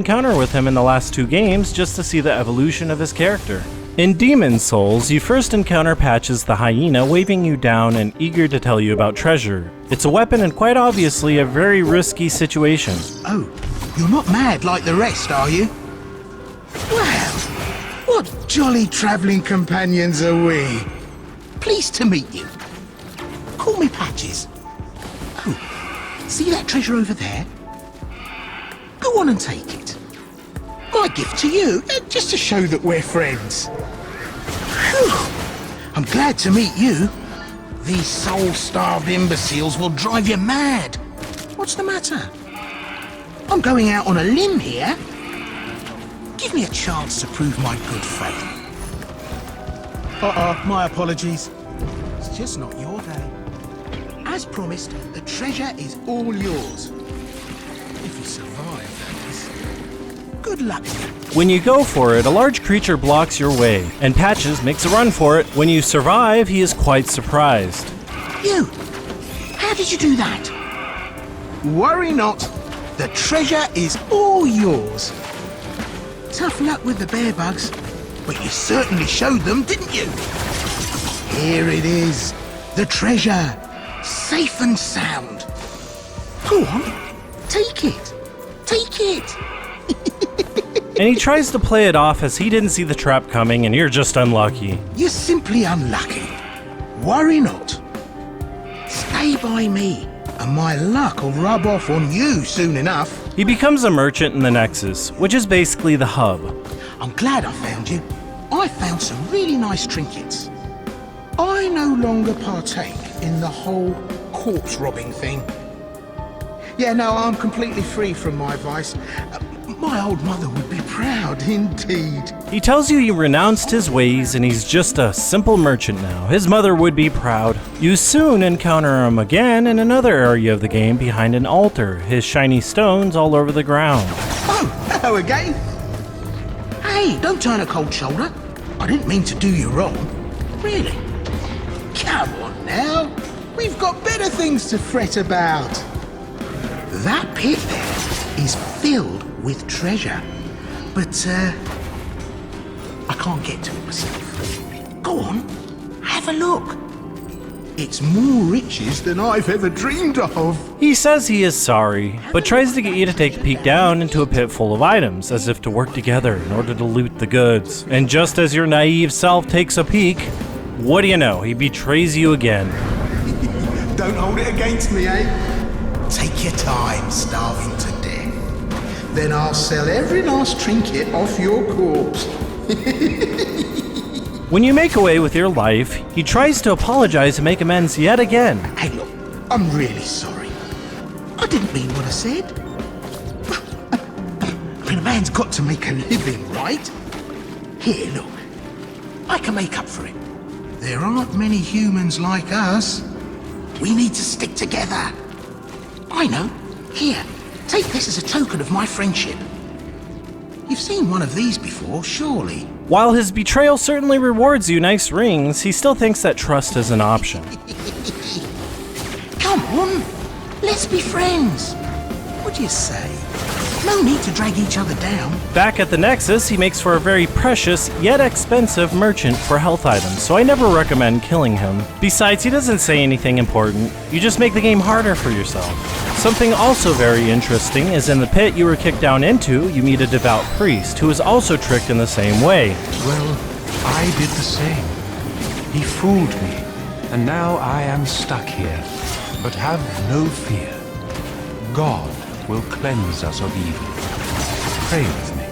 encounter with him in the last 2 games just to see the evolution of his character. In Demon's Souls, you first encounter Patches the hyena waving you down and eager to tell you about treasure. It's a weapon and quite obviously a very risky situation. Oh, you're not mad like the rest, are you? Well, what jolly travelling companions are we? Pleased to meet you. Call me Patches. Oh, see that treasure over there? Go on and take it. My gift to you, just to show that we're friends. Whew. I'm glad to meet you. These soul-starved imbeciles will drive you mad. What's the matter? I'm going out on a limb here. Give me a chance to prove my good faith. My apologies. It's just not your day. As promised, the treasure is all yours. If you survive, that is. Good luck. When you go for it, a large creature blocks your way, and Patches makes a run for it. When you survive, he is quite surprised. You! How did you do that? Worry not. The treasure is all yours. Tough luck with the bear bugs, but you certainly showed them, didn't you? Here it is. The treasure. Safe and sound. Go on. Take it. Take it. And he tries to play it off as he didn't see the trap coming and you're just unlucky. You're simply unlucky. Worry not. Stay by me, and my luck will rub off on you soon enough. He becomes a merchant in the Nexus, which is basically the hub. I'm glad I found you. I found some really nice trinkets. I no longer partake in the whole corpse robbing thing. Yeah, no, I'm completely free from my vice. My old mother would be proud indeed. He tells you he renounced his ways and he's just a simple merchant now. His mother would be proud. You soon encounter him again in another area of the game behind an altar, his shiny stones all over the ground. Oh, hello again. Hey, don't turn a cold shoulder. I didn't mean to do you wrong. Really? Come on now. We've got better things to fret about. That pit there is filled with treasure, but I can't get to it myself. Go on, have a look. It's more riches than I've ever dreamed of. He says he is sorry, but tries to get you to take a peek down into a pit full of items, as if to work together in order to loot the goods. And just as your naive self takes a peek, what do you know, he betrays you again. Don't hold it against me, eh? Take your time, starving to death. Then I'll sell every last trinket off your corpse. When you make away with your life, he tries to apologize and make amends yet again. Hey, look, I'm really sorry. I didn't mean what I said. I mean, a man's got to make a living, right? Here, look. I can make up for it. There aren't many humans like us. We need to stick together. I know. Here, take this as a token of my friendship. You've seen one of these before, surely. While his betrayal certainly rewards you nice rings, he still thinks that trust is an option. Come on, let's be friends. What do you say? No need to drag each other down. Back at the Nexus, he makes for a very precious yet expensive merchant for health items, so I never recommend killing him. Besides, he doesn't say anything important. You just make the game harder for yourself. Something also very interesting is in the pit you were kicked down into, you meet a devout priest who is also tricked in the same way. Well, I did the same. He fooled me, and now I am stuck here. But have no fear. God will cleanse us of evil. Pray with me.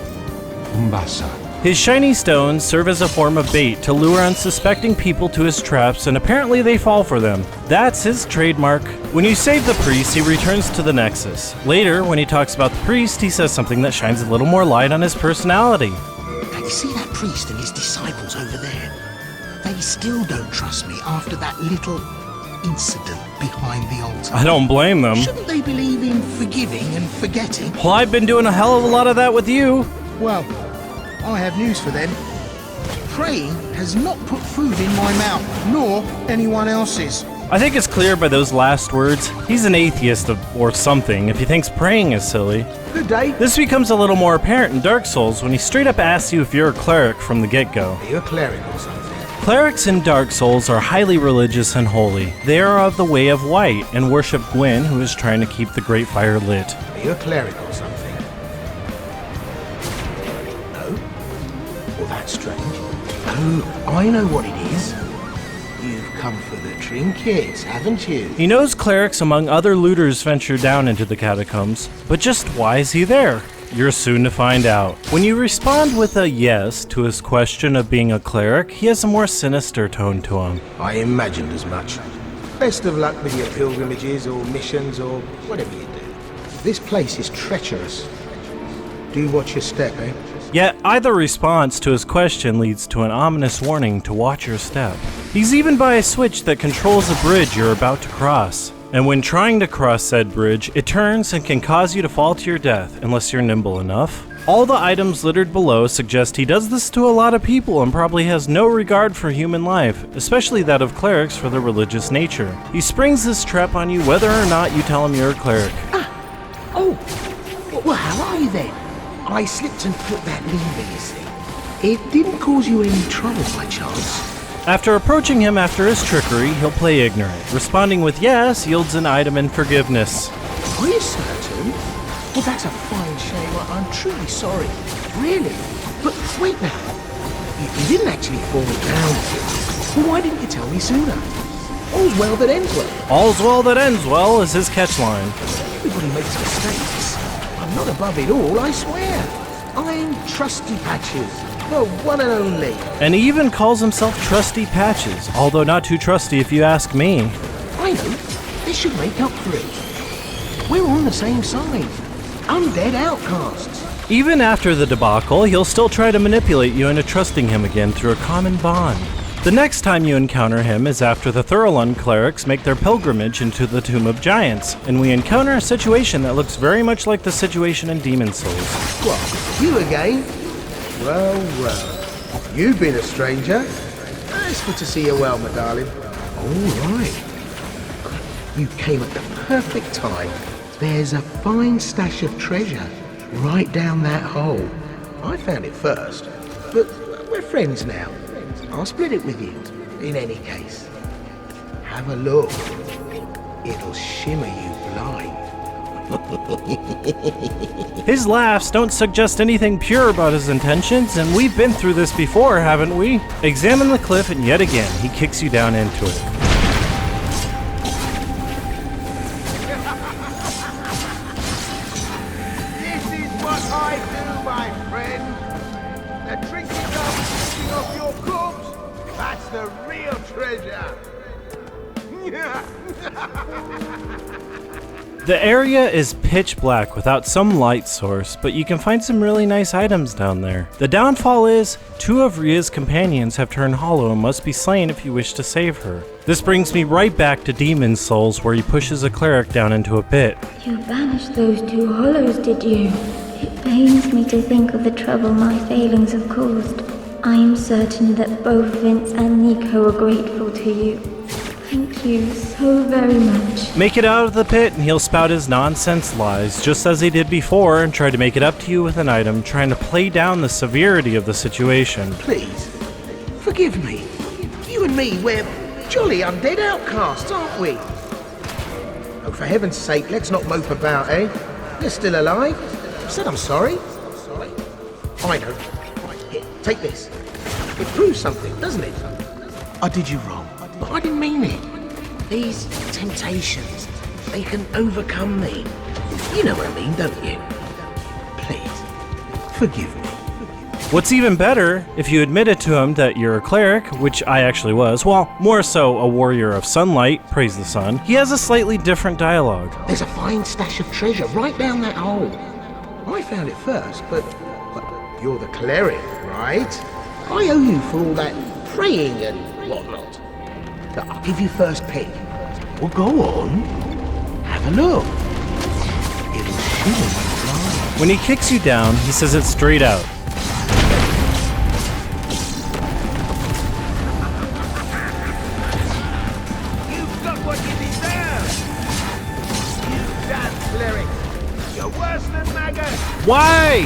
Umbasa. His shiny stones serve as a form of bait to lure unsuspecting people to his traps, and apparently they fall for them. That's his trademark. When you save the priest, he returns to the Nexus. Later, when he talks about the priest, he says something that shines a little more light on his personality. Now, you see that priest and his disciples over there? They still don't trust me after that little incident behind the altar. I don't blame them. Shouldn't they believe in forgiving and forgetting? Well, I've been doing a hell of a lot of that with you. Well, I have news for them. Praying has not put food in my mouth, nor anyone else's. I think it's clear by those last words, he's an atheist or something if he thinks praying is silly. Good day. This becomes a little more apparent in Dark Souls when he straight up asks you if you're a cleric from the get-go. Are you a cleric or something? Clerics in Dark Souls are highly religious and holy. They are of the Way of White and worship Gwyn, who is trying to keep the Great Fire lit. Are you a cleric or something? No? Well, that's strange. Oh, I know what it is. You've come for the trinkets, haven't you? He knows clerics among other looters venture down into the catacombs, but just why is he there? You're soon to find out. When you respond with a yes to his question of being a cleric, he has a more sinister tone to him. I imagined as much. Best of luck with your pilgrimages or missions or whatever you do. This place is treacherous. Do watch your step, eh? Yet either response to his question leads to an ominous warning to watch your step. He's even by a switch that controls a bridge you're about to cross. And when trying to cross said bridge, it turns and can cause you to fall to your death unless you're nimble enough. All the items littered below suggest he does this to a lot of people and probably has no regard for human life, especially that of clerics for their religious nature. He springs this trap on you whether or not you tell him you're a cleric. Oh, well, how are you then? I slipped and put that lever, you see. It didn't cause you any trouble by chance. After approaching him after his trickery, he'll play ignorant. Responding with yes yields an item and forgiveness. Are you certain? Well, that's a fine shame. I'm truly sorry. Really? But wait now. You didn't actually fall down. Well, why didn't you tell me sooner? All's well that ends well. All's well that ends well is his catchline. Everybody makes mistakes. I'm not above it all, I swear. I'm Trusty Patches, the one and only. And he even calls himself Trusty Patches, although not too trusty if you ask me. I know. This should make up for it. We're on the same side. Undead outcasts. Even after the debacle, he'll still try to manipulate you into trusting him again through a common bond. The next time you encounter him is after the Thurlund clerics make their pilgrimage into the Tomb of Giants, and we encounter a situation that looks very much like the situation in Demon Souls. What, you again? Well. You've been a stranger. It's good to see you well, my darling. All right. You came at the perfect time. There's a fine stash of treasure right down that hole. I found it first, but we're friends now. I'll split it with you, in any case. Have a look. It'll shimmer you blind. His laughs don't suggest anything pure about his intentions, and we've been through this before, haven't we? Examine the cliff, and yet again, he kicks you down into it. This is what I do, my friend. The drinking off your corpse, that's the real treasure. The area is pitch black without some light source, but you can find some really nice items down there. The downfall is, 2 of Ria's companions have turned hollow and must be slain if you wish to save her. This brings me right back to Demon Souls, where he pushes a cleric down into a pit. You banished those 2 hollows, did you? It pains me to think of the trouble my failings have caused. I am certain that both Vince and Nico are grateful to you. Thank you so very much. Make it out of the pit and he'll spout his nonsense lies, just as he did before, and try to make it up to you with an item, trying to play down the severity of the situation. Please, forgive me. You and me, we're jolly undead outcasts, aren't we? Oh, for heaven's sake, let's not mope about, eh? You're still alive. I said I'm sorry. Sorry? I know. Right, here, take this. It proves something, doesn't it? I did you wrong. But I didn't mean it. These temptations, they can overcome me. You know what I mean, don't you? Please, forgive me. What's even better, if you admitted to him that you're a cleric, which I actually was, well, more so a warrior of sunlight, praise the sun, he has a slightly different dialogue. There's a fine stash of treasure right down that hole. I found it first, but you're the cleric, right? I owe you for all that praying and whatnot. I'll give you first pick. Well, go on. Have a look. It'll shimmer you blind. When he kicks you down, he says it straight out. You've got Why?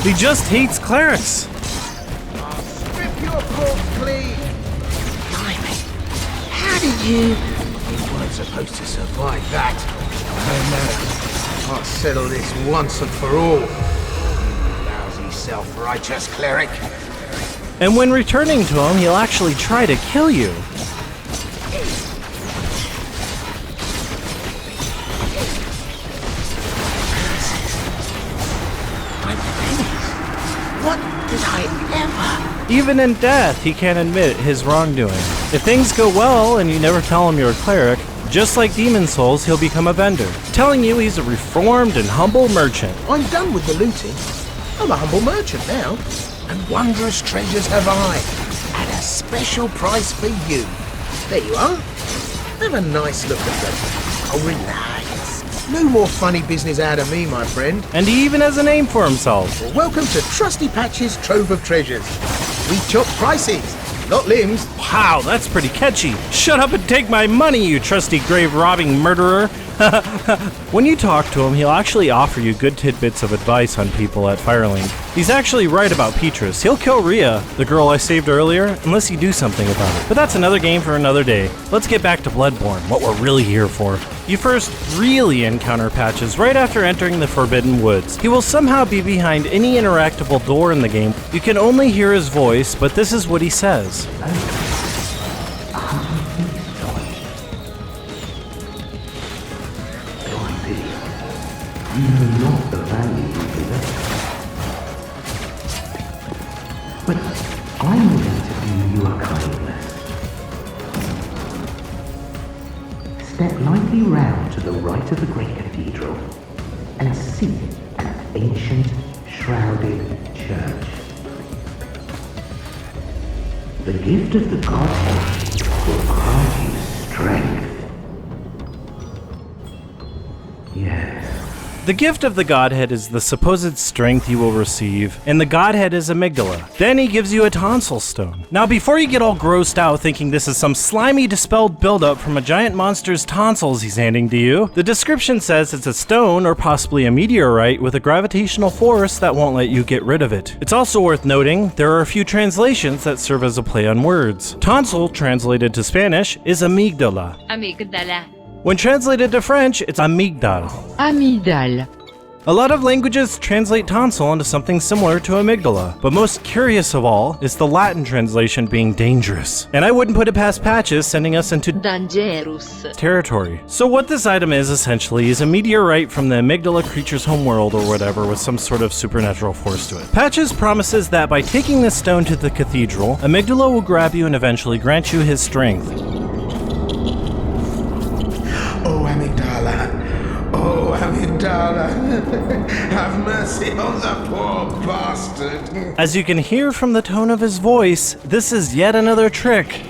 He just hates clerics. Strip your corpse clean! Blimey, how did you... You weren't supposed to survive that. No matter. I'll settle this once and for all. You lousy self-righteous cleric. And when returning to him, he'll actually try to kill you. What did I ever... Even in death, he can't admit his wrongdoing. If things go well and you never tell him you're a cleric, just like Demon Souls, he'll become a vendor, telling you he's a reformed and humble merchant. I'm done with the looting. I'm a humble merchant now. And wondrous treasures have I, at a special price for you. There you are. Have a nice look at them. Oh, relax. No more funny business out of me, my friend. And he even has a name for himself. Well, welcome to Trusty Patch's Trove of Treasures. We chop prices, not limbs. Wow, that's pretty catchy. Shut up and take my money, you trusty grave-robbing murderer. When you talk to him, he'll actually offer you good tidbits of advice on people at Firelink. He's actually right about Petrus. He'll kill Rhea, the girl I saved earlier, unless you do something about it. But that's another game for another day. Let's get back to Bloodborne, what we're really here for. You first really encounter Patches right after entering the Forbidden Woods. He will somehow be behind any interactable door in the game. You can only hear his voice, but this is what he says. You know not the value you possess. But I'm willing to do you a kindness. Step lightly round to the right of the great cathedral and see an ancient, shrouded church. The gift of the Godhead will grant you strength. Yes. The gift of the Godhead is the supposed strength you will receive, and the Godhead is amygdala. Then he gives you a tonsil stone. Now before you get all grossed out thinking this is some slimy dispelled buildup from a giant monster's tonsils he's handing to you, the description says it's a stone or possibly a meteorite with a gravitational force that won't let you get rid of it. It's also worth noting there are a few translations that serve as a play on words. Tonsil, translated to Spanish, is amygdala. Amygdala. When translated to French, it's amygdale. Amygdale. A lot of languages translate tonsil into something similar to amygdala, but most curious of all is the Latin translation being dangerous. And I wouldn't put it past Patches sending us into Dangerous. territory. So what this item is essentially is a meteorite from the amygdala creature's homeworld or whatever with some sort of supernatural force to it. Patches promises that by taking this stone to the cathedral, amygdala will grab you and eventually grant you his strength. Oh, Amygdala. Oh, Amygdala. Have mercy on the poor bastard. As you can hear from the tone of his voice, this is yet another trick.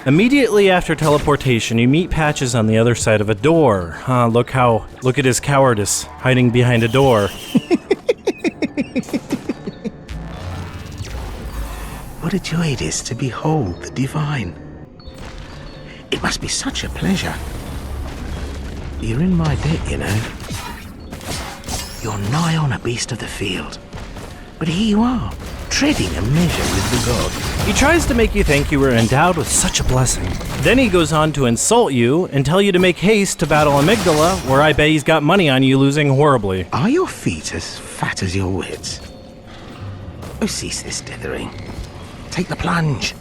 Immediately after teleportation, you meet Patches on the other side of a door. Look at his cowardice, hiding behind a door. What a joy it is to behold the divine. It must be such a pleasure. You're in my debt, you know. You're nigh on a beast of the field. But here you are, treading a measure with the god. He tries to make you think you were endowed with such a blessing. Then he goes on to insult you and tell you to make haste to battle Amygdala, where I bet he's got money on you losing horribly. Are your feet as fat as your wits? Oh, cease this dithering. Take the plunge.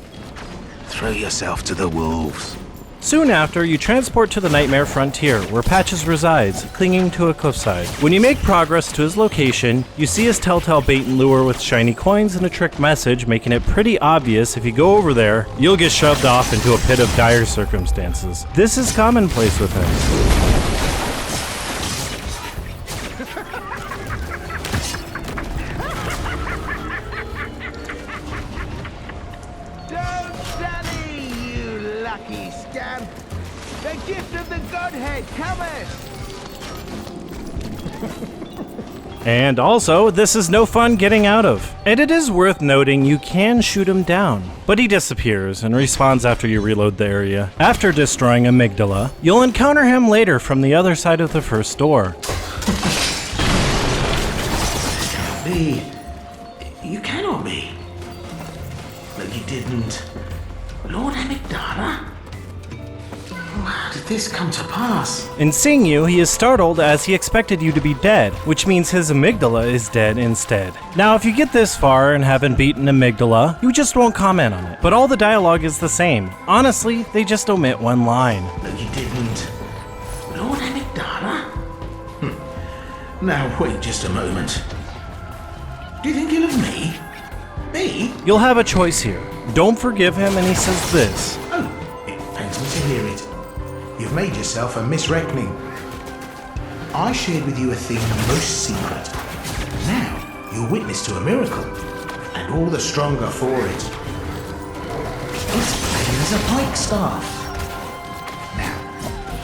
Throw yourself to the wolves. Soon after, you transport to the Nightmare Frontier, where Patches resides, clinging to a cliffside. When you make progress to his location, you see his telltale bait and lure with shiny coins and a trick message, making it pretty obvious if you go over there, you'll get shoved off into a pit of dire circumstances. This is commonplace with him. Don't sally, you lucky scamp! The gift of the Godhead cometh! And also, this is no fun getting out of. And it is worth noting you can shoot him down, but he disappears and respawns after you reload the area. After destroying Amygdala, you'll encounter him later from the other side of the first door. You cannot be. But you didn't. Lord Amygdala? How did this come to pass? In seeing you, he is startled as he expected you to be dead, which means his amygdala is dead instead. Now, if you get this far and haven't beaten Amygdala, you just won't comment on it. But all the dialogue is the same. Honestly, they just omit one line. No, you didn't. Lord Amygdala? Now, wait just a moment. Do you think he'll have me? Me? You'll have a choice here. Don't forgive him, and he says this. Oh, it pains me to hear it. You've made yourself a misreckoning. I shared with you a thing most secret. Now, you're witness to a miracle, and all the stronger for it. It's plain as a pikestaff. Now,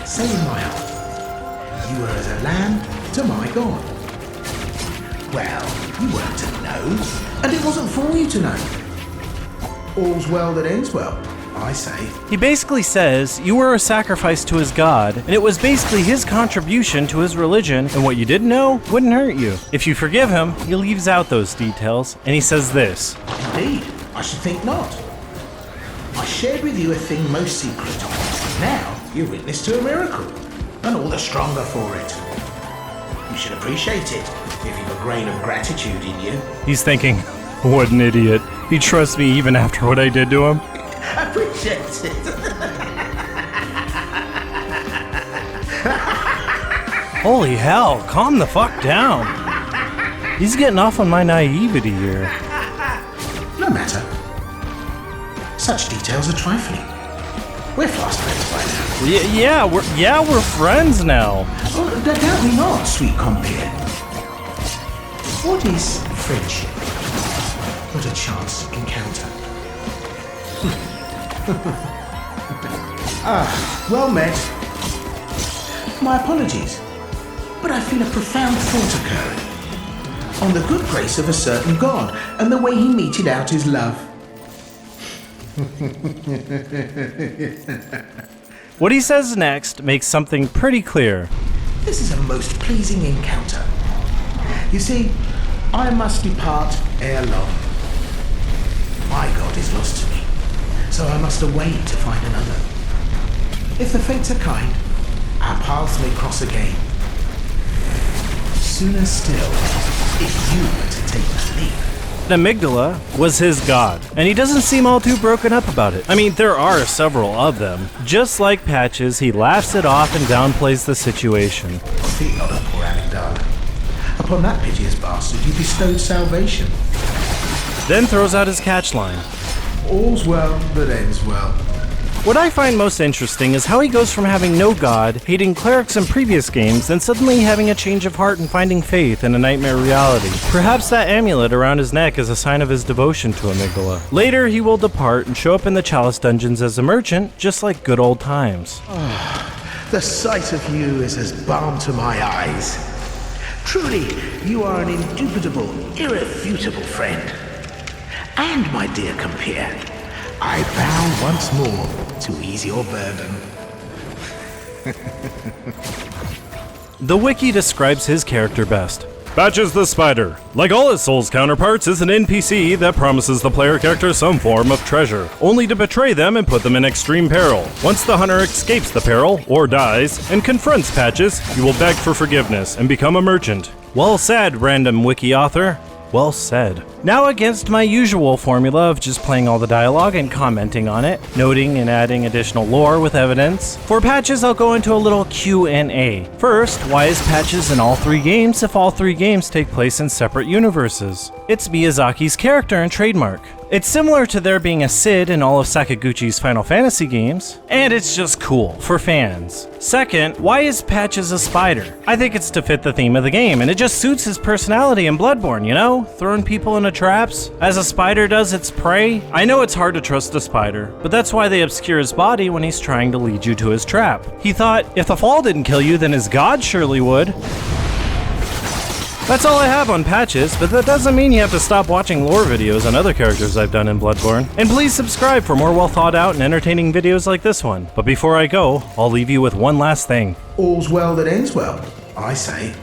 say in my heart, you were as a lamb to my God. Well, you weren't to know, and it wasn't for you to know. All's well that ends well, I say. He basically says you were a sacrifice to his god, and it was basically his contribution to his religion, and what you didn't know wouldn't hurt you. If you forgive him, he leaves out those details, and he says this. Indeed, I should think not. I shared with you a thing most secret. Now, you're witness to a miracle, and all the stronger for it. You should appreciate it, if you've a grain of gratitude in you. He's thinking, what an idiot. He trusts me even after what I did to him. Appreciate it. Holy hell, calm the fuck down. He's getting off on my naivety here. No matter. Such details are trifling. We're fast friends by now. Yeah, we're friends now. Oh, doubt me not, sweet compere. What is friendship? Not a chance encounter. Well met. My apologies, but I feel a profound thought occurring on the good grace of a certain god and the way he meted out his love. What he says next makes something pretty clear. This is a most pleasing encounter. You see, I must depart ere long. My god is lost to me, so I must away to find another. If the fates are kind, our paths may cross again. Sooner still, if you were to take the leap. Amygdala was his god, and he doesn't seem all too broken up about it. I mean, there are several of them. Just like Patches, he laughs it off and downplays the situation. Think not of poor Amygdala. Upon that piteous bastard you bestowed salvation. Then throws out his catch line. All's well that ends well. What I find most interesting is how he goes from having no god, hating clerics in previous games, then suddenly having a change of heart and finding faith in a nightmare reality. Perhaps that amulet around his neck is a sign of his devotion to Amygdala. Later, he will depart and show up in the Chalice dungeons as a merchant, just like good old times. The sight of you is as balm to my eyes. Truly, you are an indubitable, irrefutable friend. And, my dear compere, I vow once more to ease your burden. The wiki describes his character best. Patches the Spider, like all his Souls counterparts, is an NPC that promises the player character some form of treasure, only to betray them and put them in extreme peril. Once the hunter escapes the peril, or dies, and confronts Patches, he will beg for forgiveness and become a merchant. Well said, random wiki author. Well said. Now against my usual formula of just playing all the dialogue and commenting on it, noting and adding additional lore with evidence. For Patches, I'll go into a little Q&A. First, why is Patches in all three games if all three games take place in separate universes? It's Miyazaki's character and trademark. It's similar to there being a Cid in all of Sakaguchi's Final Fantasy games, and it's just cool, for fans. Second, why is Patches a spider? I think it's to fit the theme of the game, and it just suits his personality in Bloodborne, you know? Throwing people into traps, as a spider does its prey. I know it's hard to trust a spider, but that's why they obscure his body when he's trying to lead you to his trap. He thought, if the fall didn't kill you, then his god surely would. That's all I have on patches, but that doesn't mean you have to stop watching lore videos on other characters I've done in Bloodborne. And please subscribe for more well thought out and entertaining videos like this one. But before I go, I'll leave you with one last thing. All's well that ends well, I say.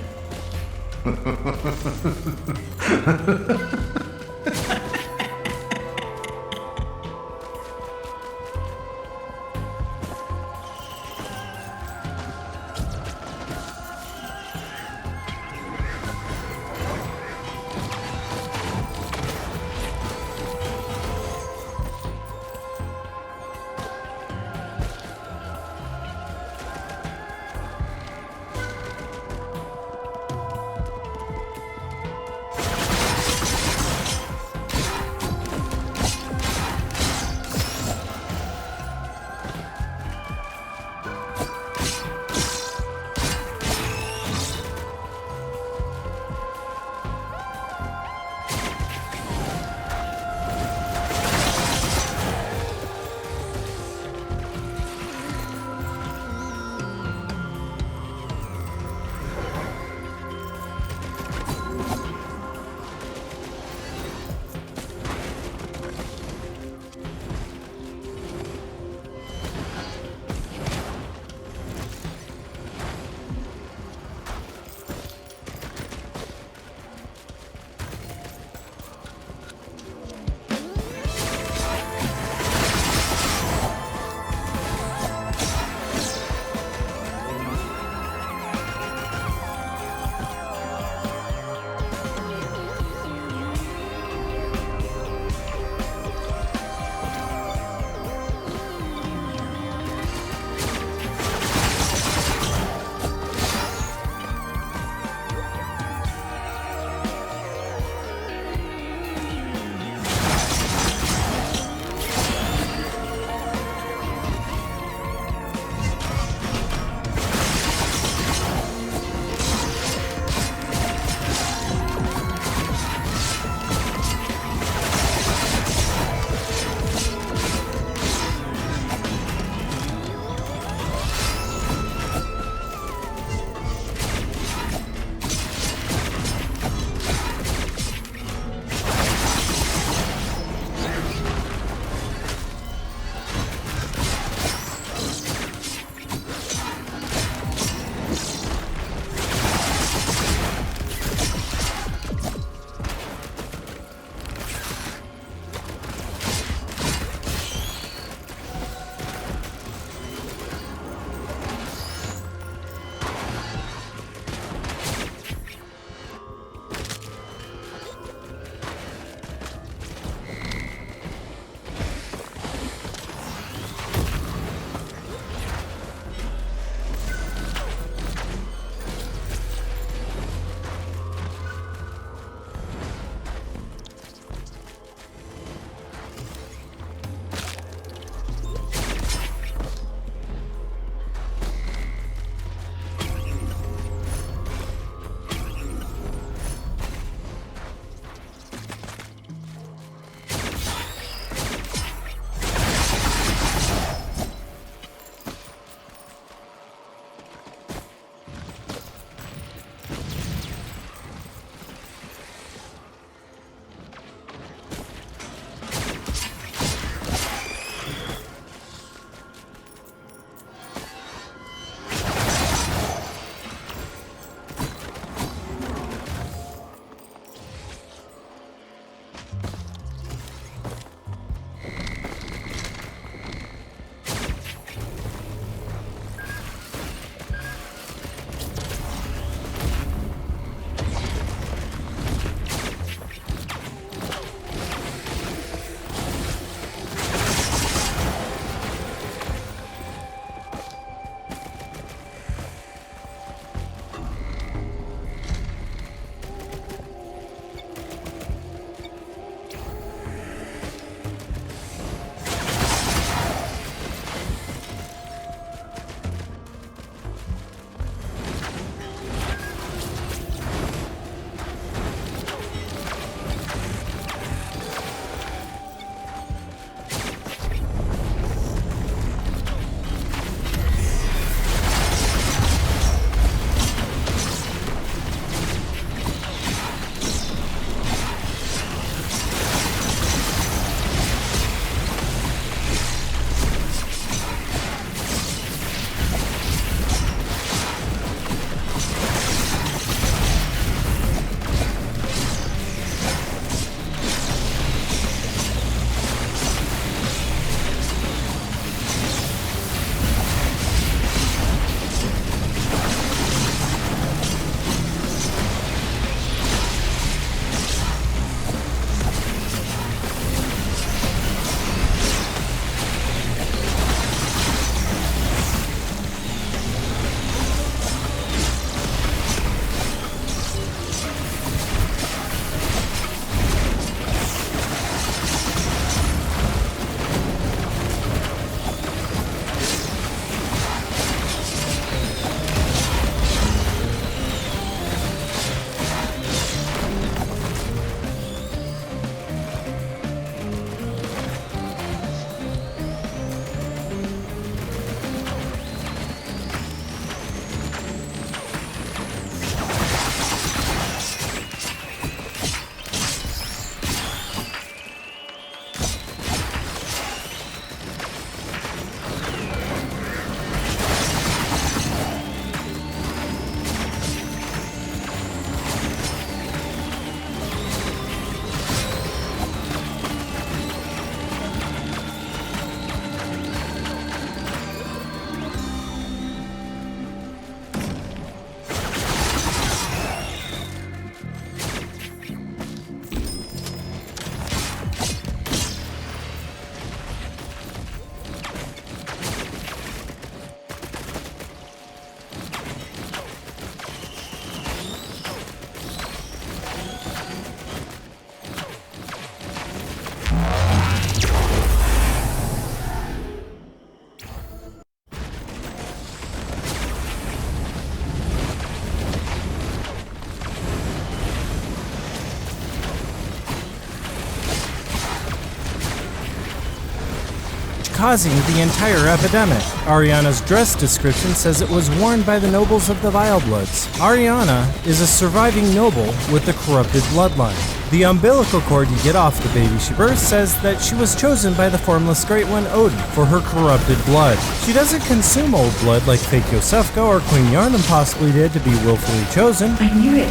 causing the entire epidemic. Ariana's dress description says it was worn by the nobles of the Vilebloods. Ariana is a surviving noble with the corrupted bloodline. The umbilical cord you get off the baby she birthed says that she was chosen by the formless Great One Odin for her corrupted blood. She doesn't consume old blood like fake Yosefka or Queen Yharnam possibly did to be willfully chosen. I knew it.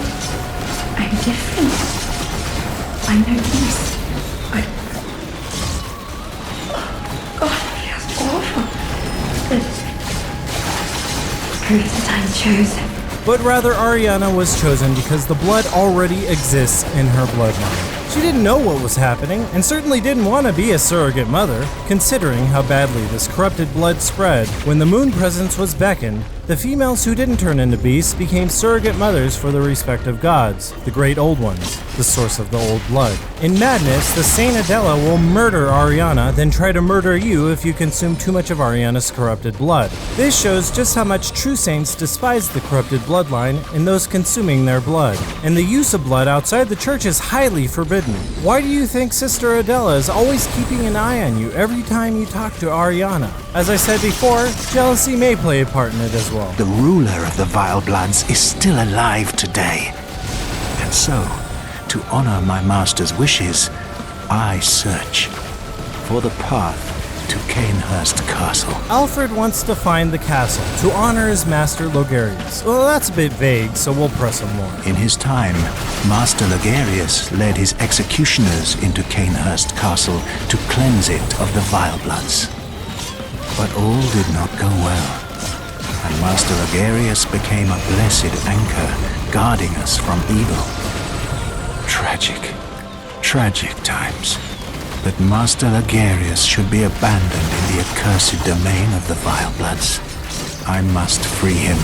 I'm different. I know this. God, that's awful. The proof that I'm chosen. But rather, Ariana was chosen because the blood already exists in her bloodline. She didn't know what was happening, and certainly didn't want to be a surrogate mother, considering how badly this corrupted blood spread. When the moon presence was beckoned, the females who didn't turn into beasts became surrogate mothers for their respective gods, the Great Old Ones, the source of the old blood. In madness, the Saint Adela will murder Ariana, then try to murder you if you consume too much of Ariana's corrupted blood. This shows just how much true saints despise the corrupted bloodline and those consuming their blood. And the use of blood outside the church is highly forbidden. Why do you think Sister Adela is always keeping an eye on you every time you talk to Ariana? As I said before, jealousy may play a part in it as well. The ruler of the Vilebloods is still alive today. And so, to honor my master's wishes, I search for the path to Cainhurst Castle. Alfred wants to find the castle to honor his master Logarius. Well, that's a bit vague, so we'll press him more. In his time, Master Logarius led his executioners into Cainhurst Castle to cleanse it of the Vilebloods. But all did not go well, and Master Logarius became a blessed anchor, guarding us from evil. Tragic times. That Master Logarius should be abandoned in the accursed domain of the Vilebloods. I must free him,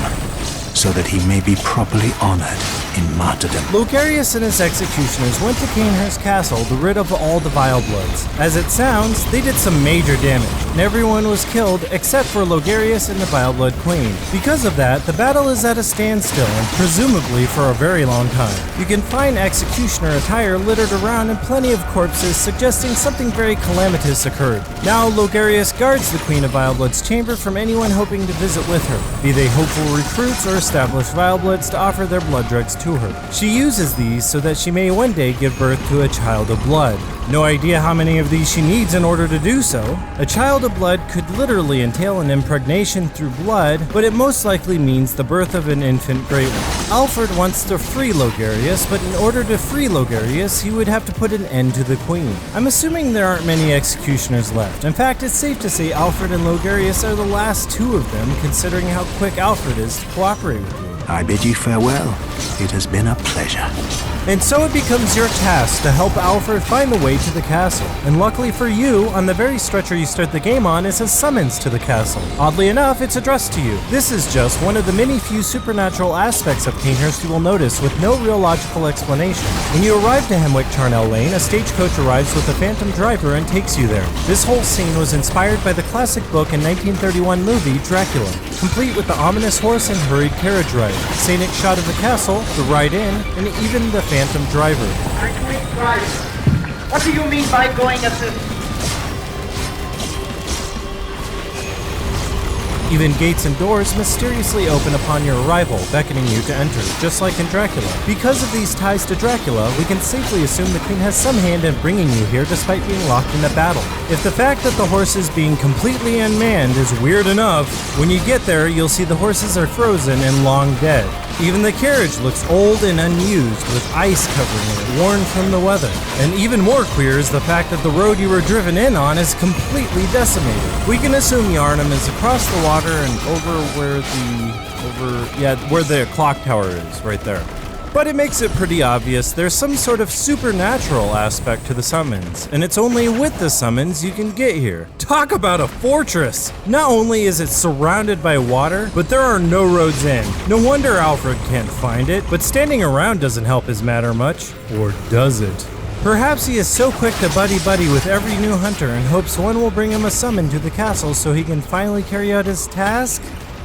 so that he may be properly honored in martyrdom. Logarius and his executioners went to Cainhurst Castle to rid of all the Vilebloods. As it sounds, they did some major damage, and everyone was killed except for Logarius and the Vileblood Queen. Because of that, the battle is at a standstill, and presumably for a very long time. You can find executioner attire littered around and plenty of corpses suggesting something very calamitous occurred. Now, Logarius guards the Queen of Vileblood's chamber from anyone hoping to visit with her, be they hopeful recruits or established Vilebloods to offer their blood drugs to her. She uses these so that she may one day give birth to a child of blood. No idea how many of these she needs in order to do so. A child of blood could literally entail an impregnation through blood, but it most likely means the birth of an infant Great One. Alfred wants to free Logarius, but in order to free Logarius, he would have to put an end to the Queen. I'm assuming there aren't many executioners left. In fact, it's safe to say Alfred and Logarius are the last two of them, considering how quick Alfred is to cooperate with you. I bid you farewell. It has been a pleasure. And so it becomes your task to help Alfred find the way to the castle. And luckily for you, on the very stretcher you start the game on is a summons to the castle. Oddly enough, it's addressed to you. This is just one of the many few supernatural aspects of Cainhurst you will notice with no real logical explanation. When you arrive to Hemwick Charnel Lane, a stagecoach arrives with a phantom driver and takes you there. This whole scene was inspired by the classic book and 1931 movie Dracula, complete with the ominous horse and hurried carriage ride, scenic shot of the castle, the ride in, and even the phantom driver. What do you mean by going at this? Even gates and doors mysteriously open upon your arrival, beckoning you to enter, just like in Dracula. Because of these ties to Dracula, we can safely assume the Queen has some hand in bringing you here despite being locked in a battle. If the fact that the horses being completely unmanned is weird enough, when you get there, you'll see the horses are frozen and long dead. Even the carriage looks old and unused, with ice covering it, worn from the weather. And even more queer is the fact that the road you were driven in on is completely decimated. We can assume Yharnam is across the water and over where the clock tower is, right there. But it makes it pretty obvious there's some sort of supernatural aspect to the summons, and it's only with the summons you can get here. Talk about a fortress! Not only is it surrounded by water, but there are no roads in. No wonder Alfred can't find it, but standing around doesn't help his matter much. Or does it? Perhaps he is so quick to buddy-buddy with every new hunter and hopes one will bring him a summon to the castle so he can finally carry out his task?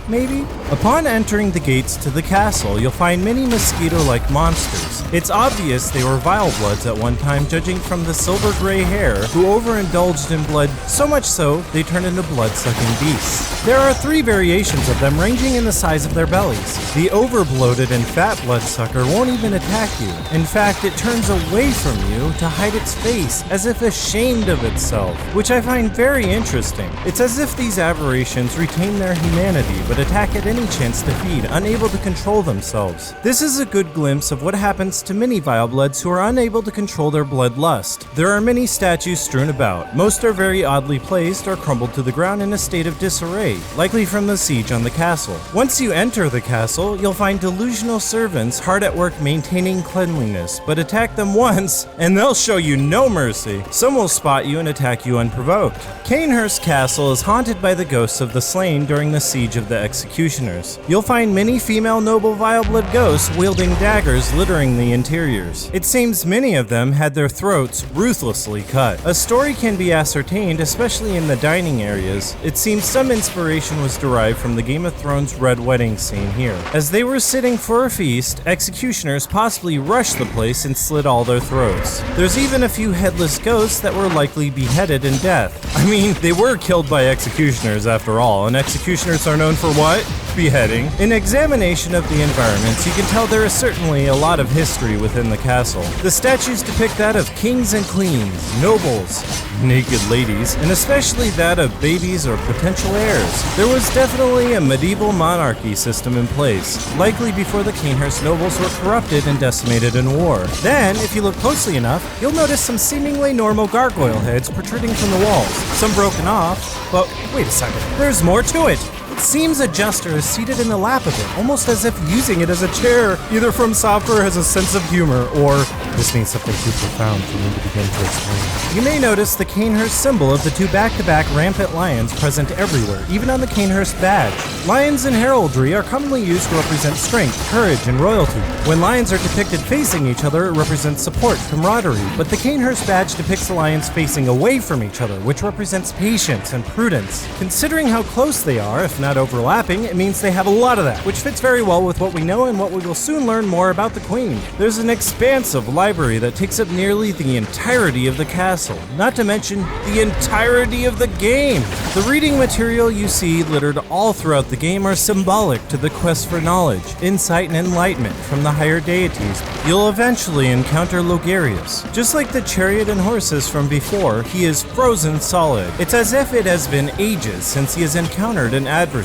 maybe? Upon entering the gates to the castle, you'll find many mosquito-like monsters. It's obvious they were Vilebloods at one time, judging from the silver-gray hair, who overindulged in blood so much so they turned into blood-sucking beasts. There are 3 variations of them, ranging in the size of their bellies. The overbloated and fat bloodsucker won't even attack you. In fact, it turns away from you to hide its face, as if ashamed of itself, which I find very interesting. It's as if these aberrations retain their humanity, but attack at any chance to feed, unable to control themselves. This is a good glimpse of what happens to many Vilebloods who are unable to control their bloodlust. There are many statues strewn about. Most are very oddly placed or crumbled to the ground in a state of disarray, likely from the siege on the castle. Once you enter the castle, you'll find delusional servants hard at work maintaining cleanliness, but attack them once and they'll show you no mercy. Some will spot you and attack you unprovoked. Cainhurst Castle is haunted by the ghosts of the slain during the siege of the executioners. You'll find many female noble Vileblood ghosts wielding daggers littering the interiors. It seems many of them had their throats ruthlessly cut. A story can be ascertained, especially in the dining areas. It seems some inspiration was derived from the Game of Thrones Red Wedding scene here. As they were sitting for a feast, executioners possibly rushed the place and slit all their throats. There's even a few headless ghosts that were likely beheaded in death. I mean, they were killed by executioners after all, and executioners are known for what? Beheading. In examination of the environments, you can tell there is certainly a lot of history within the castle. The statues depict that of kings and queens, nobles, naked ladies, and especially that of babies or potential heirs. There was definitely a medieval monarchy system in place, likely before the Cainhurst nobles were corrupted and decimated in war. Then, if you look closely enough, you'll notice some seemingly normal gargoyle heads protruding from the walls, some broken off, but wait a second, there's more to it! It seems a jester is seated in the lap of it, almost as if using it as a chair, either from software has a sense of humor, or this means something too profound for me to begin to explain. You may notice the Cainhurst symbol of the 2 back-to-back rampant lions present everywhere, even on the Cainhurst badge. Lions in heraldry are commonly used to represent strength, courage, and royalty. When lions are depicted facing each other, it represents support, camaraderie, but the Cainhurst badge depicts the lions facing away from each other, which represents patience and prudence. Considering how close they are, if not overlapping, it means they have a lot of that, which fits very well with what we know and what we will soon learn more about the Queen. There's an expansive library that takes up nearly the entirety of the castle, not to mention the entirety of the game. The reading material you see littered all throughout the game are symbolic to the quest for knowledge, insight, and enlightenment from the higher deities. You'll eventually encounter Logarius. Just like the chariot and horses from before, he is frozen solid. It's as if it has been ages since he has encountered an adversary.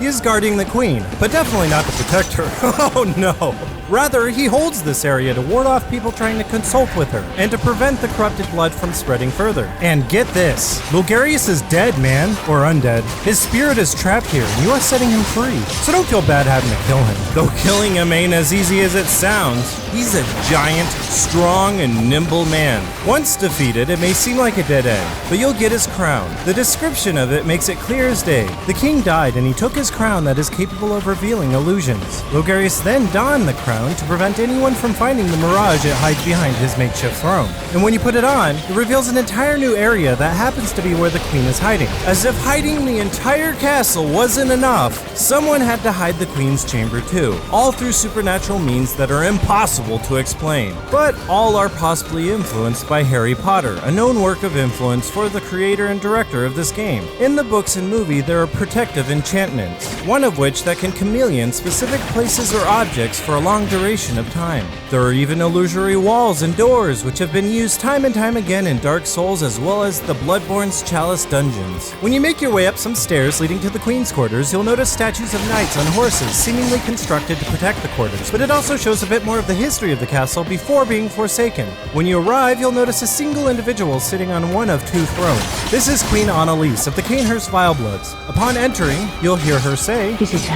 He is guarding the Queen, but definitely not to protect her. Oh no! Rather, he holds this area to ward off people trying to consult with her, and to prevent the corrupted blood from spreading further. And get this, Logarius is dead, man, or undead. His spirit is trapped here, and you are setting him free. So don't feel bad having to kill him. Though killing him ain't as easy as it sounds. He's a giant, strong, and nimble man. Once defeated, it may seem like a dead end, but you'll get his crown. The description of it makes it clear as day. The king died, and he took his crown that is capable of revealing illusions. Logarius then donned the crown to prevent anyone from finding the mirage it hides behind his makeshift throne. And when you put it on, it reveals an entire new area that happens to be where the Queen is hiding. As if hiding the entire castle wasn't enough, someone had to hide the Queen's chamber too, all through supernatural means that are impossible to explain. But all are possibly influenced by Harry Potter, a known work of influence for the creator and director of this game. In the books and movie, there are protective enchantments, one of which that can chameleon specific places or objects for a long duration of time. There are even illusory walls and doors which have been used time and time again in Dark Souls as well as the Bloodborne's Chalice dungeons. When you make your way up some stairs leading to the Queen's quarters, you'll notice statues of knights on horses seemingly constructed to protect the quarters, but it also shows a bit more of the history of the castle before being forsaken. When you arrive, you'll notice a single individual sitting on one of 2 thrones. This is Queen Annalise of the Cainhurst Vilebloods. Upon entering, you'll hear her say, "Visitor,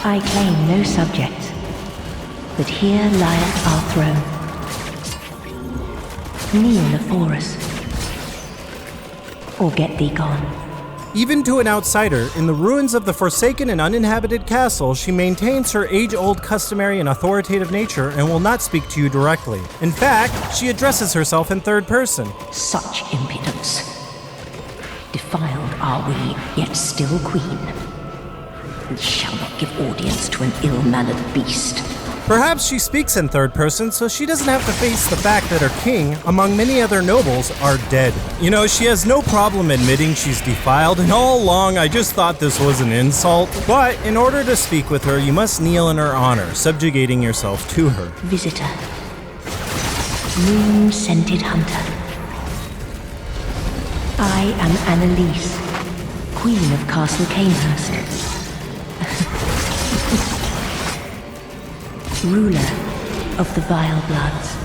I claim no subject, but here lieth our throne. Kneel afore us, or get thee gone." Even to an outsider, in the ruins of the forsaken and uninhabited castle, she maintains her age-old customary and authoritative nature and will not speak to you directly. In fact, she addresses herself in third person. Such impudence. Defiled are we, yet still queen. We shall not give audience to an ill-mannered beast. Perhaps she speaks in third person so she doesn't have to face the fact that her king, among many other nobles, are dead. You know, she has no problem admitting she's defiled, and all along I just thought this was an insult. But in order to speak with her, you must kneel in her honor, subjugating yourself to her. Visitor. Moon-scented hunter. I am Annalise, Queen of Castle Canehurst. Ruler of the Vile Bloods,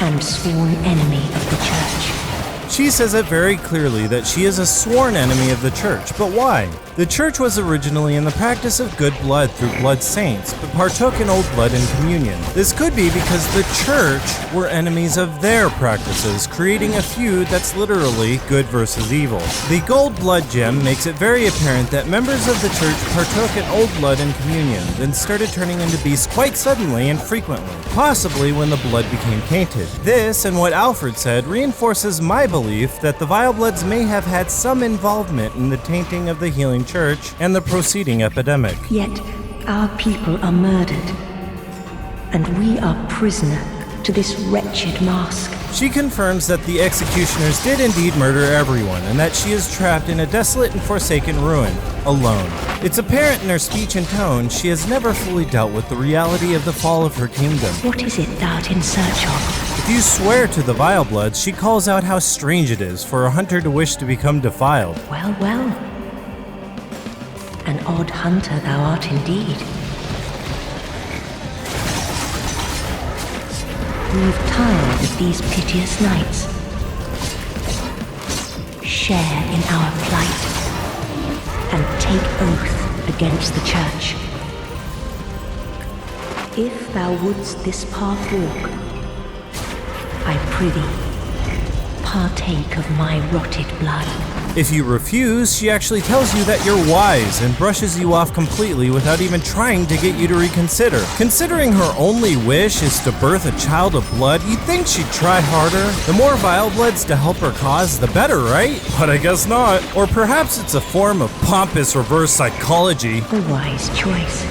and sworn enemy of the Church. She says it very clearly that she is a sworn enemy of the Church, but why? The Church was originally in the practice of good blood through blood saints, but partook in old blood in communion. This could be because the Church were enemies of their practices, creating a feud that's literally good versus evil. The gold blood gem makes it very apparent that members of the Church partook in old blood in communion, then started turning into beasts quite suddenly and frequently, possibly when the blood became tainted. This, and what Alfred said, reinforces my belief that the Vile Bloods may have had some involvement in the tainting of the Healing Church and the proceeding epidemic. Yet our people are murdered, and we are prisoner to this wretched mask. She confirms that the executioners did indeed murder everyone, and that she is trapped in a desolate and forsaken ruin, alone. It's apparent in her speech and tone she has never fully dealt with the reality of the fall of her kingdom. What is it thou art in search of? If you swear to the Vile Bloods, she calls out how strange it is for a hunter to wish to become defiled. Well, well. An odd hunter thou art indeed. We've tired of these piteous nights. Share in our plight, and take oath against the Church. If thou wouldst this path walk, I prithee, partake of my rotted blood. If you refuse, she actually tells you that you're wise and brushes you off completely without even trying to get you to reconsider. Considering her only wish is to birth a child of blood, you'd think she'd try harder. The more Vile Bloods to help her cause, the better, right? But I guess not. Or perhaps it's a form of pompous reverse psychology. A wise choice.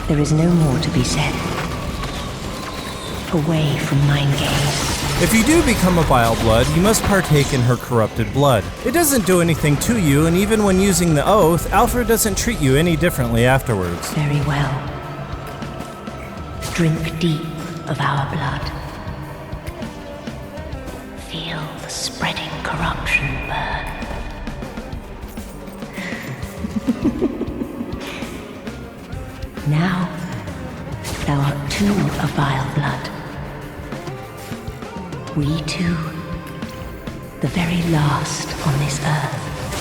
There is no more to be said. Away from mine gaze. If you do become a Vile Blood, you must partake in her corrupted blood. It doesn't do anything to you, and even when using the oath, Alfred doesn't treat you any differently afterwards. Very well. Drink deep of our blood. Feel the spreading corruption burn. Now, thou art too a Vile Blood. We two, the very last on this earth.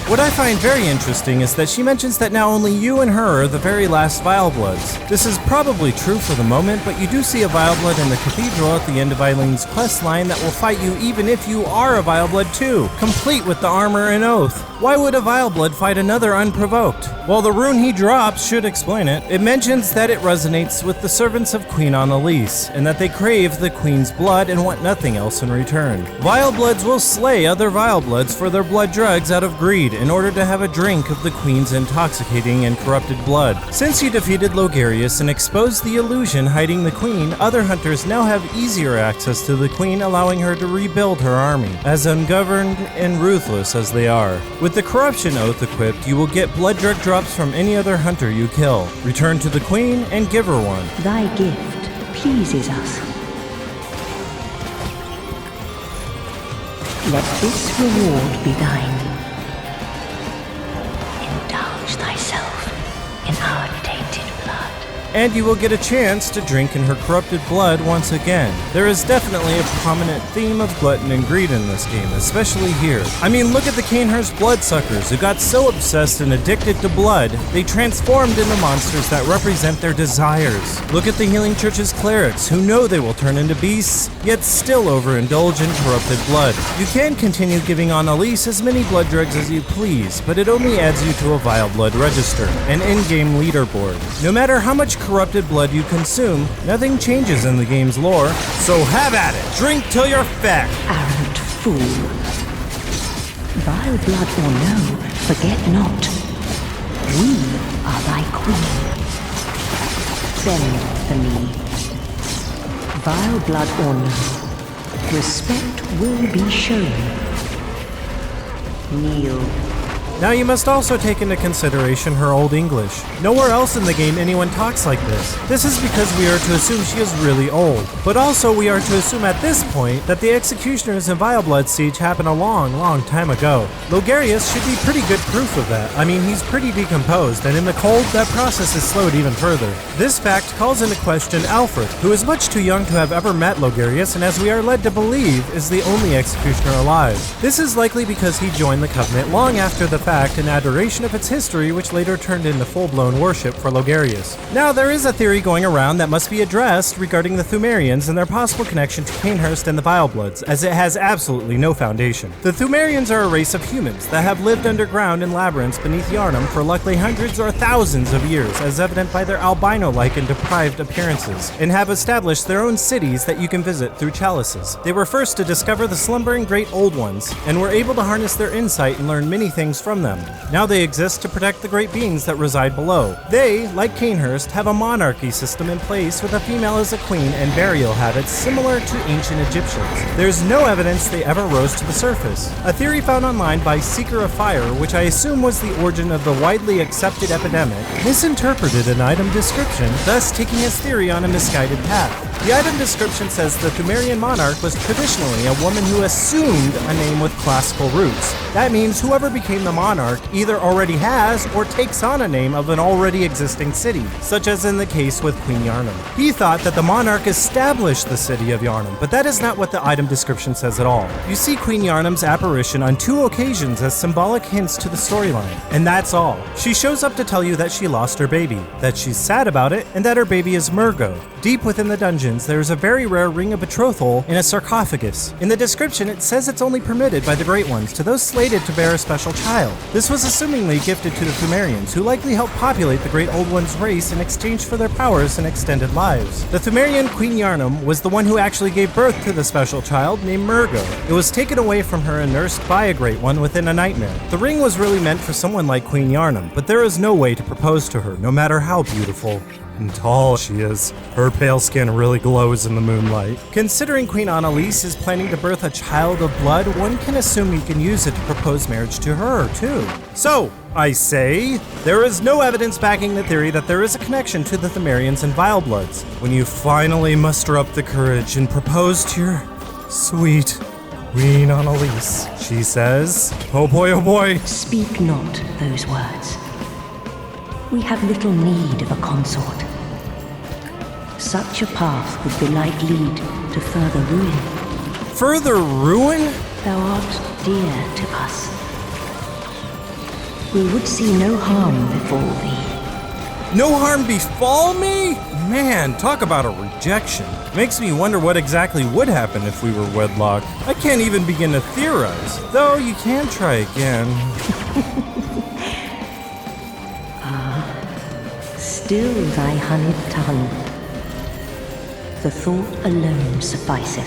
What I find very interesting is that she mentions that now only you and her are the very last Vile Bloods. This is probably true for the moment, but you do see a Vile Blood in the cathedral at the end of Eileen's quest line that will fight you even if you are a Vile Blood too, complete with the armor and oath. Why would a Vile Blood fight another unprovoked? Well, the rune he drops should explain it. It mentions that it resonates with the servants of Queen Annalise, and that they crave the Queen's blood and want nothing else in return. Vile Bloods will slay other Vile Bloods for their blood drugs out of greed in order to have a drink of the Queen's intoxicating and corrupted blood. Since you defeated Logarius and exposed the illusion hiding the Queen, other hunters now have easier access to the Queen, allowing her to rebuild her army, as ungoverned and ruthless as they are. With the Corruption Oath equipped, you will get blood drug drops from any other hunter you kill. Return to the Queen and give her one. Thy gift pleases us. Let this reward be thine. Indulge thyself in our tainted blood. And you will get a chance to drink in her corrupted blood once again. There is definitely a prominent theme of glutton and greed in this game, especially here. I mean, look at the Canehurst bloodsuckers who got so obsessed and addicted to blood, they transformed into monsters that represent their desires. Look at the Healing Church's clerics who know they will turn into beasts, yet still overindulge in corrupted blood. You can continue giving Annalise as many blood drugs as you please, but it only adds you to a Vile Blood register, an in-game leaderboard. No matter how much corrupted blood you consume, nothing changes in the game's lore, so have at it! Drink till you're fat! Arrant fool. Vile blood or no, forget not, We are thy queen. Bend the knee. Vile blood or no, respect will be shown. Kneel. Now you must also take into consideration her Old English. Nowhere else in the game anyone talks like this. This is because we are to assume she is really old. But also we are to assume at this point that the executioners in Vileblood Siege happened a long time ago. Logarius should be pretty good proof of that. I mean, he's pretty decomposed, and in the cold, that process is slowed even further. This fact calls into question Alfred, who is much too young to have ever met Logarius, and as we are led to believe, is the only executioner alive. This is likely because he joined the Covenant long after the fact in adoration of its history, which later turned into full-blown worship for Logarius. Now, there is a theory going around that must be addressed regarding the Thumerians and their possible connection to Cainhurst and the Vilebloods, as it has absolutely no foundation. The Thumerians are a race of humans that have lived underground in labyrinths beneath Yharnam for likely hundreds or thousands of years, as evident by their albino-like and deprived appearances, and have established their own cities that you can visit through chalices. They were first to discover the slumbering Great Old Ones, and were able to harness their insight and learn many things from them. Now they exist to protect the great beings that reside below. They, like Cainhurst, have a monarchy system in place with a female as a queen and burial habits similar to ancient Egyptians. There's no evidence they ever rose to the surface. A theory found online by Seeker of Fire, which I assume was the origin of the widely accepted epidemic, misinterpreted an item description, thus taking his theory on a misguided path. The item description says the Thumerian monarch was traditionally a woman who assumed a name with classical roots. That means whoever became the monarch either already has or takes on a name of an already existing city, such as in the case with Queen Yharnam. He thought that the monarch established the city of Yharnam, but that is not what the item description says at all. You see Queen Yharnam's apparition on 2 occasions as symbolic hints to the storyline, and that's all. She shows up to tell you that she lost her baby, that she's sad about it, and that her baby is Murgo. Deep within the dungeons, there is a very rare ring of betrothal in a sarcophagus. In the description, it says it's only permitted by the Great Ones to those slated to bear a special child. This was assumingly gifted to the Thumerians, who likely helped populate the Great Old One's race in exchange for their powers and extended lives. The Thumerian Queen Yharnam was the one who actually gave birth to the special child named Murgo. It was taken away from her and nursed by a Great One within a nightmare. The ring was really meant for someone like Queen Yharnam, but there is no way to propose to her, no matter how beautiful and tall she is. Her pale skin really glows in the moonlight. Considering Queen Annalise is planning to birth a child of blood, one can assume he can use it to propose marriage to her, too. So, I say, there is no evidence backing the theory that there is a connection to the Thumerians and Vilebloods. When you finally muster up the courage and propose to your sweet Queen Annalise, she says, oh boy. Speak not those words. We have little need of a consort. Such a path would belike lead to further ruin. Further ruin? Thou art dear to us. We would see no harm befall thee. No harm befall me? Man, talk about a rejection. Makes me wonder what exactly would happen if we were wedlocked. I can't even begin to theorize. Though you can try again. Still thy honeyed tongue. The thought alone sufficeth.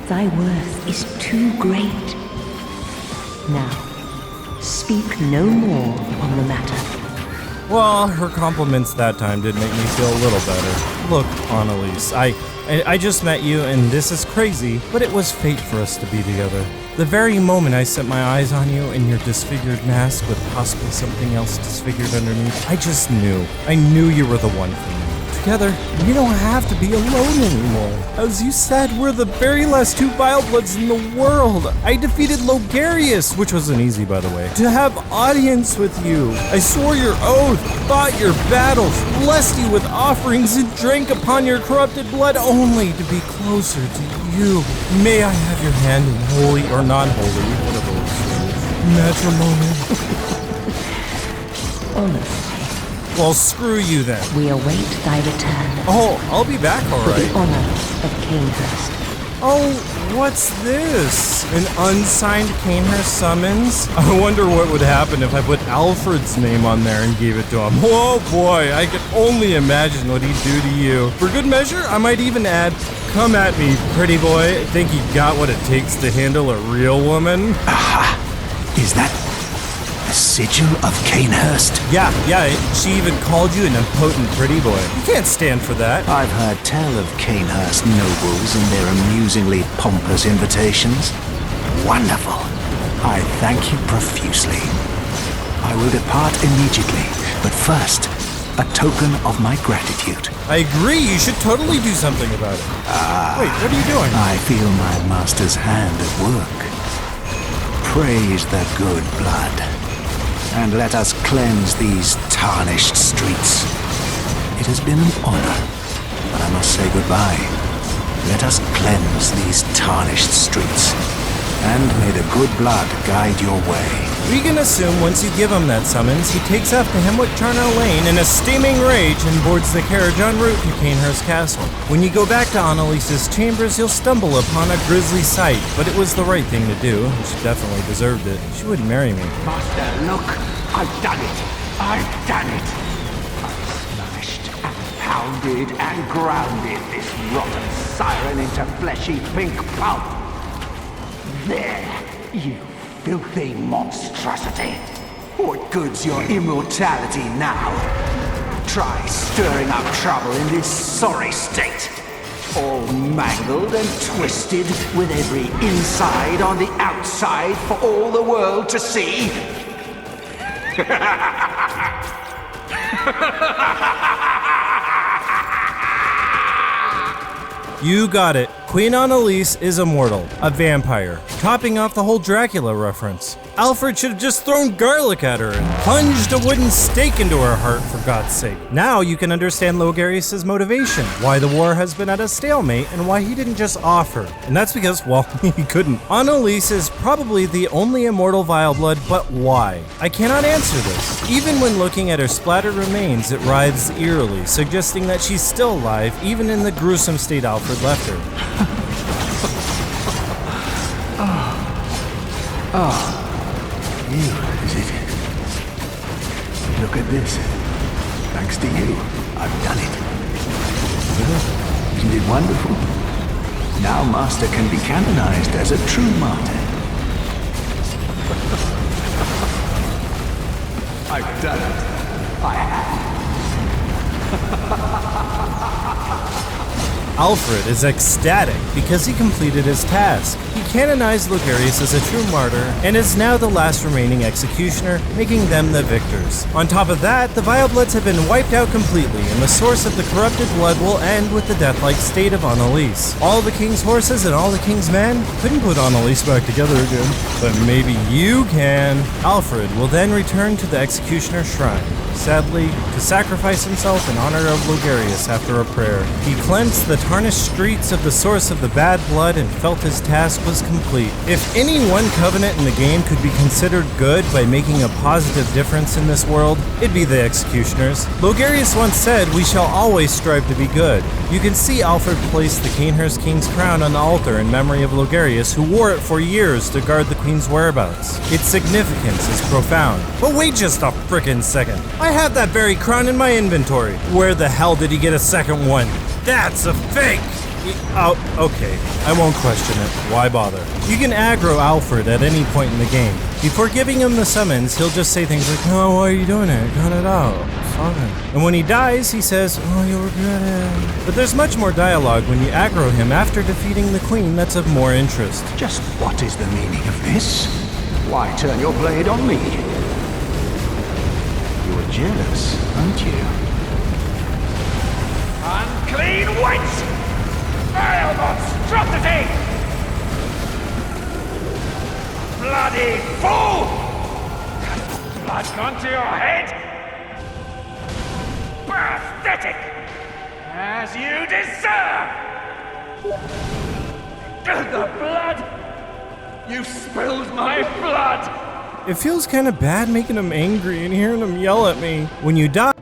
Thy worth is too great. Now, speak no more on the matter. Well, her compliments that time did make me feel a little better. Look, Annalise, I just met you and this is crazy, but it was fate for us to be together. The very moment I set my eyes on you in your disfigured mask with possibly something else disfigured underneath, I just knew. I knew you were the one for me. Together, we don't have to be alone anymore. As you said, we're the very last 2 Vilebloods in the world. I defeated Logarius, which wasn't easy, by the way, to have audience with you. I swore your oath, fought your battles, blessed you with offerings, and drank upon your corrupted blood only to be closer to you. May I have your hand in holy or non-holy, whatever matrimony? Honest. Well, screw you then. We await thy return. Oh, I'll be back, all For right. the honor of Cainhurst. Oh, what's this? An unsigned Cainhurst summons? I wonder what would happen if I put Alfred's name on there and gave it to him. Oh boy, I can only imagine what he'd do to you. For good measure, I might even add, come at me, pretty boy. Think you got what it takes to handle a real woman? Aha! Is that Sigil of Canehurst? Yeah, she even called you an impotent pretty boy. You can't stand for that. I've heard tell of Canehurst nobles and their amusingly pompous invitations. Wonderful. I thank you profusely. I will depart immediately, but first, a token of my gratitude. I agree, you should totally do something about it. Wait, what are you doing? I feel my master's hand at work. Praise the good blood, and let us cleanse these tarnished streets. It has been an honor, but I must say goodbye. Let us cleanse these tarnished streets, and may the good blood guide your way. We can assume once you give him that summons, he takes off to Hemwick Charnel Lane in a steaming rage and boards the carriage en route to Canehurst Castle. When you go back to Annalise's chambers, you'll stumble upon a grisly sight, but it was the right thing to do. She definitely deserved it. She wouldn't marry me. Master, look! I've done it! I've done it! I've smashed and pounded and grounded this rotten siren into fleshy pink pulp. There, you filthy monstrosity! What good's your immortality now? Try stirring up trouble in this sorry state. All mangled and twisted, with every inside on the outside for all the world to see. You got it. Queen Annalise is immortal, a vampire, topping off the whole Dracula reference. Alfred should have just thrown garlic at her and plunged a wooden stake into her heart, for God's sake. Now you can understand Logarius' motivation, why the war has been at a stalemate, and why he didn't just offer. And that's because, well, he couldn't. Annalise is probably the only immortal Vileblood, but why? I cannot answer this. Even when looking at her splattered remains, it writhes eerily, suggesting that she's still alive, even in the gruesome state Alfred left her. You, is it? Look at this. Thanks to you, I've done it. Isn't it wonderful? Now Master can be canonized as a true martyr. I've done it. I have. Alfred is ecstatic because he completed his task. He canonized Logarius as a true martyr and is now the last remaining executioner, making them the victors. On top of that, the Vilebloods have been wiped out completely, and the source of the corrupted blood will end with the death-like state of Annalise. All the king's horses and all the king's men couldn't put Annalise back together again, but maybe you can. Alfred will then return to the executioner's shrine, sadly, to sacrifice himself in honor of Logarius after a prayer. He cleansed the tarnished streets of the source of the bad blood and felt his task was complete. If any one covenant in the game could be considered good by making a positive difference in this world, it'd be the executioners. Logarius once said, "We shall always strive to be good." You can see Alfred place the Canehurst King's crown on the altar in memory of Logarius, who wore it for years to guard the Queen's whereabouts. Its significance is profound. But wait just a frickin' second. I have that very crown in my inventory. Where the hell did he get a second one? That's a fake! Oh, okay. I won't question it. Why bother? You can aggro Alfred at any point in the game. Before giving him the summons, he'll just say things like, "Oh, why are you doing it? Cut it out. Fine." And when he dies, he says, "Oh, you'll regret it." But there's much more dialogue when you aggro him after defeating the Queen that's of more interest. Just what is the meaning of this? Why turn your blade on me? You're jealous, aren't you? Unclean wench! Vile monstrosity! Bloody fool! Blood gone to your head? Pathetic! As you deserve! The blood! You spilled my blood! It feels kind of bad making him angry and hearing him yell at me. When you die,